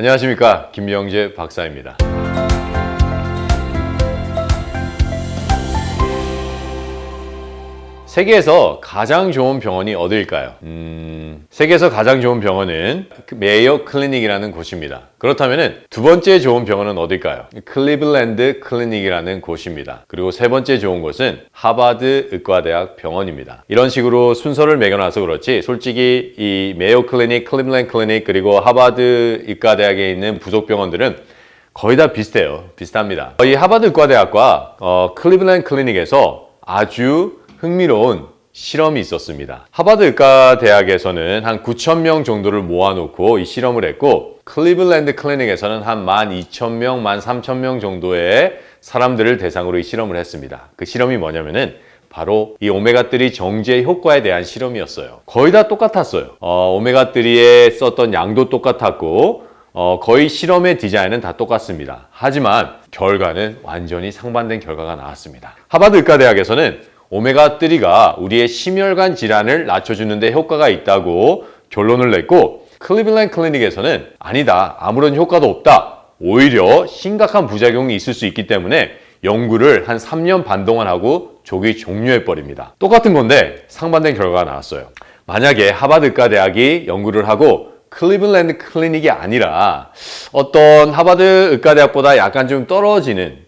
안녕하십니까, 김명재 박사입니다. 세계에서 가장 좋은 병원이 어디일까요? 세계에서 가장 좋은 병원은 메이오 클리닉이라는 곳입니다. 그렇다면 두 번째 좋은 병원은 어딜까요? 클리블랜드 클리닉이라는 곳입니다. 그리고 세 번째 좋은 곳은 하버드 의과대학 병원입니다. 이런 식으로 순서를 매겨놔서 그렇지 솔직히 이 메이오 클리닉, 클리블랜드 클리닉 그리고 하버드 의과대학에 있는 부속 병원들은 거의 다 비슷합니다. 이 하버드 의과대학과 클리블랜드 클리닉에서 아주 흥미로운 실험이 있었습니다. 하버드 의과대학에서는 한 9,000명 정도를 모아놓고 이 실험을 했고, 클리블랜드 클리닉에서는 한 12,000명, 13,000명 정도의 사람들을 대상으로 이 실험을 했습니다. 그 실험이 뭐냐면은 바로 이 오메가3 정제 효과에 대한 실험이었어요. 거의 다 똑같았어요. 오메가3에 썼던 양도 똑같았고 거의 실험의 디자인은 다 똑같습니다. 하지만 결과는 완전히 상반된 결과가 나왔습니다. 하버드 의과대학에서는 오메가3가 우리의 심혈관 질환을 낮춰주는 데 효과가 있다고 결론을 냈고, 클리블랜드 클리닉에서는 아니다, 아무런 효과도 없다, 오히려 심각한 부작용이 있을 수 있기 때문에 연구를 한 3년 반 동안 하고 조기 종료해버립니다. 똑같은 건데 상반된 결과가 나왔어요. 만약에 하버드 의과대학이 연구를 하고 클리블랜드 클리닉이 아니라 어떤 하버드 의과대학보다 약간 좀 떨어지는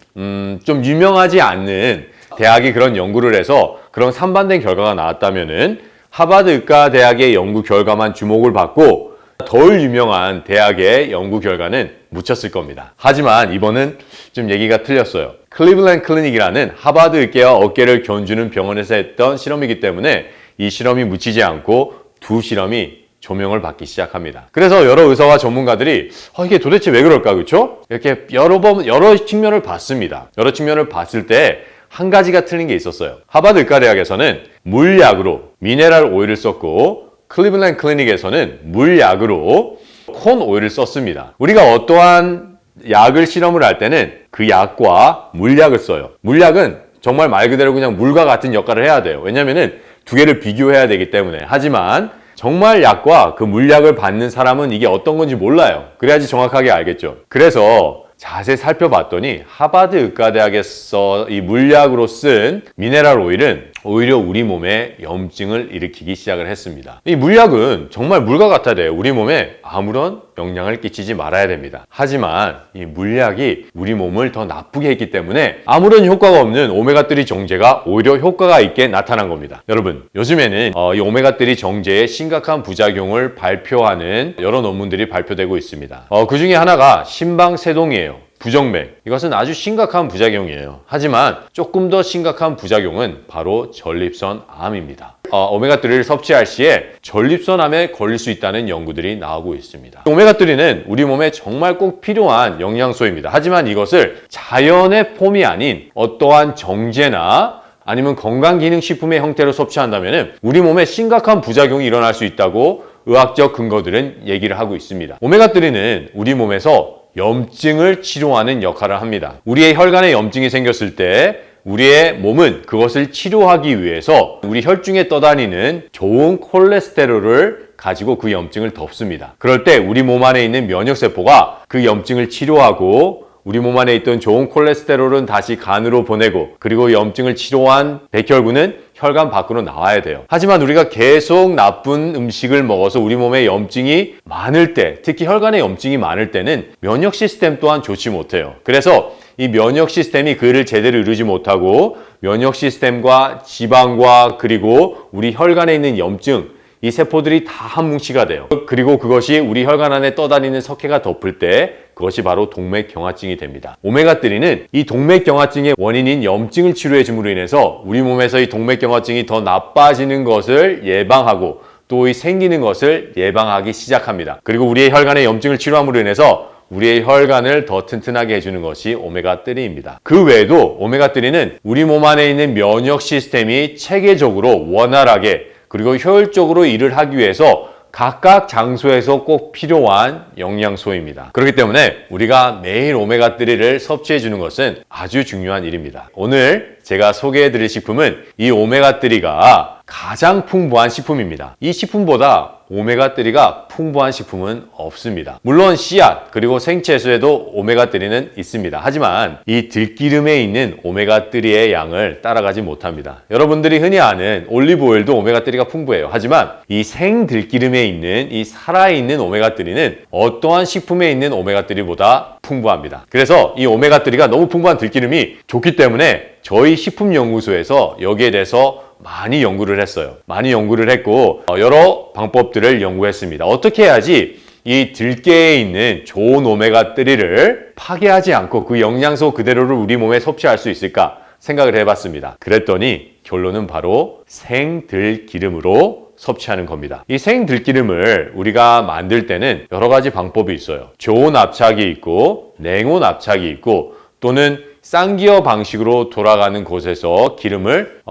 좀 유명하지 않는 대학이 그런 연구를 해서 그런 상반된 결과가 나왔다면은 하버드 의과대학의 연구 결과만 주목을 받고 덜 유명한 대학의 연구 결과는 묻혔을 겁니다. 하지만 이번은 좀 얘기가 틀렸어요. 클리블랜드 클리닉이라는 하버드 의계와 어깨를 견주는 병원에서 했던 실험이기 때문에 이 실험이 묻히지 않고 두 실험이 조명을 받기 시작합니다. 그래서 여러 의사와 전문가들이 이게 도대체 왜 그럴까, 그렇죠? 이렇게 여러 측면을 봤습니다. 여러 측면을 봤을 때 한 가지가 틀린 게 있었어요. 하버드 의과대학에서는 물약으로 미네랄 오일을 썼고, 클리블랜드 클리닉에서는 물약으로 콘 오일을 썼습니다. 우리가 어떠한 약을 실험을 할 때는 그 약과 물약을 써요. 물약은 정말 말 그대로 그냥 물과 같은 역할을 해야 돼요. 왜냐면은 두 개를 비교해야 되기 때문에. 하지만 정말 약과 그 물약을 받는 사람은 이게 어떤 건지 몰라요. 그래야지 정확하게 알겠죠. 그래서 자세히 살펴봤더니 하버드 의과대학에서 이 물약으로 쓴 미네랄 오일은 오히려 우리 몸에 염증을 일으키기 시작을 했습니다. 이 물약은 정말 물과 같아야 돼요. 우리 몸에 아무런 영향을 끼치지 말아야 됩니다. 하지만 이 물약이 우리 몸을 더 나쁘게 했기 때문에 아무런 효과가 없는 오메가3 정제가 오히려 효과가 있게 나타난 겁니다. 여러분, 요즘에는 이 오메가3 정제의 심각한 부작용을 발표하는 여러 논문들이 발표되고 있습니다. 그 중에 하나가 심방세동이에요. 부정맥. 이것은 아주 심각한 부작용이에요. 하지만 조금 더 심각한 부작용은 바로 전립선 암입니다. 오메가3를 섭취할 시에 전립선 암에 걸릴 수 있다는 연구들이 나오고 있습니다. 오메가3는 우리 몸에 정말 꼭 필요한 영양소입니다. 하지만 이것을 자연의 폼이 아닌 어떠한 정제나 아니면 건강기능식품의 형태로 섭취한다면 우리 몸에 심각한 부작용이 일어날 수 있다고 의학적 근거들은 얘기를 하고 있습니다. 오메가3는 우리 몸에서 염증을 치료하는 역할을 합니다. 우리의 혈관에 염증이 생겼을 때 우리의 몸은 그것을 치료하기 위해서 우리 혈중에 떠다니는 좋은 콜레스테롤을 가지고 그 염증을 덮습니다. 그럴 때 우리 몸 안에 있는 면역세포가 그 염증을 치료하고 우리 몸 안에 있던 좋은 콜레스테롤은 다시 간으로 보내고, 그리고 염증을 치료한 백혈구는 혈관 밖으로 나와야 돼요. 하지만 우리가 계속 나쁜 음식을 먹어서 우리 몸에 염증이 많을 때, 특히 혈관에 염증이 많을 때는 면역 시스템 또한 좋지 못해요. 그래서 이 면역 시스템이 그를 제대로 이루지 못하고 면역 시스템과 지방과 그리고 우리 혈관에 있는 염증, 이 세포들이 다 한 뭉치가 돼요. 그리고 그것이 우리 혈관 안에 떠다니는 석회가 덮을 때 그것이 바로 동맥경화증이 됩니다. 오메가3는 이 동맥경화증의 원인인 염증을 치료해 줌으로 인해서 우리 몸에서 이 동맥경화증이 더 나빠지는 것을 예방하고 또 이 생기는 것을 예방하기 시작합니다. 그리고 우리의 혈관의 염증을 치료함으로 인해서 우리의 혈관을 더 튼튼하게 해주는 것이 오메가3입니다. 그 외에도 오메가3는 우리 몸 안에 있는 면역 시스템이 체계적으로 원활하게 그리고 효율적으로 일을 하기 위해서 각각 장소에서 꼭 필요한 영양소입니다. 그렇기 때문에 우리가 매일 오메가3를 섭취해 주는 것은 아주 중요한 일입니다. 오늘 제가 소개해 드릴 식품은 이 오메가3가 가장 풍부한 식품입니다. 이 식품보다 오메가3가 풍부한 식품은 없습니다. 물론 씨앗 그리고 생채소에도 오메가3는 있습니다. 하지만 이 들기름에 있는 오메가3의 양을 따라가지 못합니다. 여러분들이 흔히 아는 올리브 오일도 오메가3가 풍부해요. 하지만 이 생들기름에 있는 이 살아있는 오메가3는 어떠한 식품에 있는 오메가3보다 풍부합니다. 그래서 이 오메가3가 너무 풍부한 들기름이 좋기 때문에 저희 식품연구소에서 여기에 대해서 많이 연구를 했어요. 많이 연구를 했고 여러 방법들을 연구했습니다. 어떻게 해야지 이 들깨에 있는 좋은 오메가3를 파괴하지 않고 그 영양소 그대로를 우리 몸에 섭취할 수 있을까 생각을 해봤습니다. 그랬더니 결론은 바로 생들기름으로 섭취하는 겁니다. 이 생들기름을 우리가 만들 때는 여러 가지 방법이 있어요. 저온 압착이 있고 냉온 압착이 있고 또는 쌍기어 방식으로 돌아가는 곳에서 기름을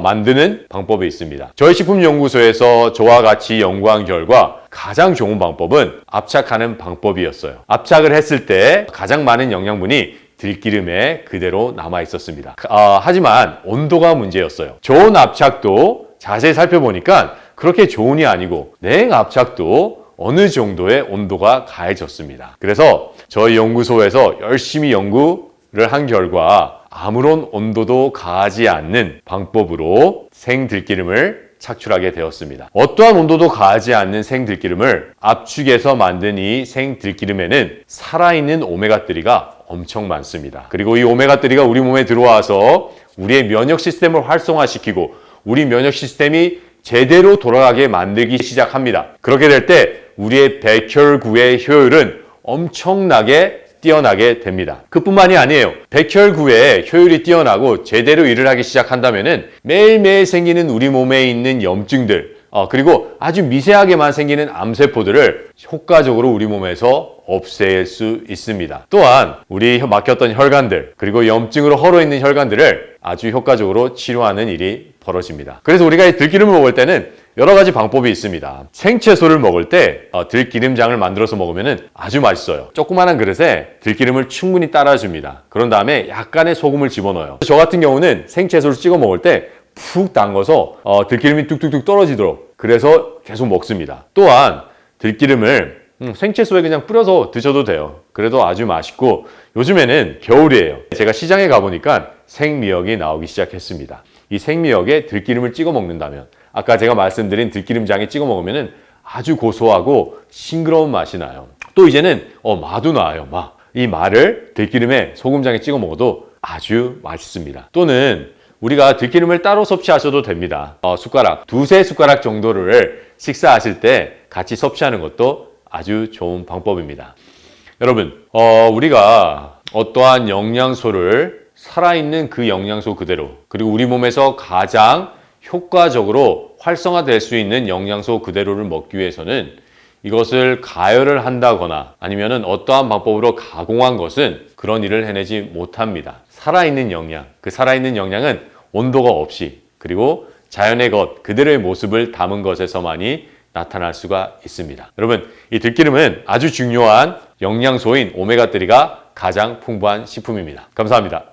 만드는 방법이 있습니다. 저희 식품연구소에서 저와 같이 연구한 결과 가장 좋은 방법은 압착하는 방법이었어요. 압착을 했을 때 가장 많은 영양분이 들기름에 그대로 남아 있었습니다. 하지만 온도가 문제였어요. 저온 압착도 자세히 살펴보니까 그렇게 저온이 아니고 냉 압착도 어느 정도의 온도가 가해졌습니다. 그래서 저희 연구소에서 열심히 연구를 한 결과 아무런 온도도 가하지 않는 방법으로 생들기름을 착출하게 되었습니다. 어떠한 온도도 가하지 않는 생들기름을 압축해서 만든 이 생들기름에는 살아있는 오메가3가 엄청 많습니다. 그리고 이 오메가3가 우리 몸에 들어와서 우리의 면역 시스템을 활성화시키고 우리 면역 시스템이 제대로 돌아가게 만들기 시작합니다. 그렇게 될 때 우리의 백혈구의 효율은 엄청나게 뛰어나게 됩니다. 그뿐만이 아니에요. 백혈구의 효율이 뛰어나고 제대로 일을 하기 시작한다면 매일매일 생기는 우리 몸에 있는 염증들 그리고 아주 미세하게만 생기는 암세포들을 효과적으로 우리 몸에서 없앨 수 있습니다. 또한 우리 막혔던 혈관들 그리고 염증으로 헐어있는 혈관들을 아주 효과적으로 치료하는 일이 벌어집니다. 그래서 우리가 이 들기름을 먹을 때는 여러 가지 방법이 있습니다. 생채소를 먹을 때 들기름장을 만들어서 먹으면 아주 맛있어요. 조그마한 그릇에 들기름을 충분히 따라줍니다. 그런 다음에 약간의 소금을 집어넣어요. 저 같은 경우는 생채소를 찍어 먹을 때 푹 담궈서 들기름이 뚝뚝뚝 떨어지도록 그래서 계속 먹습니다. 또한 들기름을 생채소에 그냥 뿌려서 드셔도 돼요. 그래도 아주 맛있고 요즘에는 겨울이에요. 제가 시장에 가보니까 생미역이 나오기 시작했습니다. 이 생미역에 들기름을 찍어 먹는다면 아까 제가 말씀드린 들기름장에 찍어 먹으면 아주 고소하고 싱그러운 맛이 나요. 또 이제는 마도 나요. 이 마를 들기름에 소금장에 찍어 먹어도 아주 맛있습니다. 또는 우리가 들기름을 따로 섭취하셔도 됩니다. 숟가락, 두세 숟가락 정도를 식사하실 때 같이 섭취하는 것도 아주 좋은 방법입니다. 여러분, 우리가 어떠한 영양소를 살아있는 그 영양소 그대로 그리고 우리 몸에서 가장 효과적으로 활성화될 수 있는 영양소 그대로를 먹기 위해서는 이것을 가열을 한다거나 아니면 어떠한 방법으로 가공한 것은 그런 일을 해내지 못합니다. 살아있는 영양, 그 살아있는 영양은 온도가 없이 그리고 자연의 것, 그대로의 모습을 담은 것에서만이 나타날 수가 있습니다. 여러분, 이 들기름은 아주 중요한 영양소인 오메가3가 가장 풍부한 식품입니다. 감사합니다.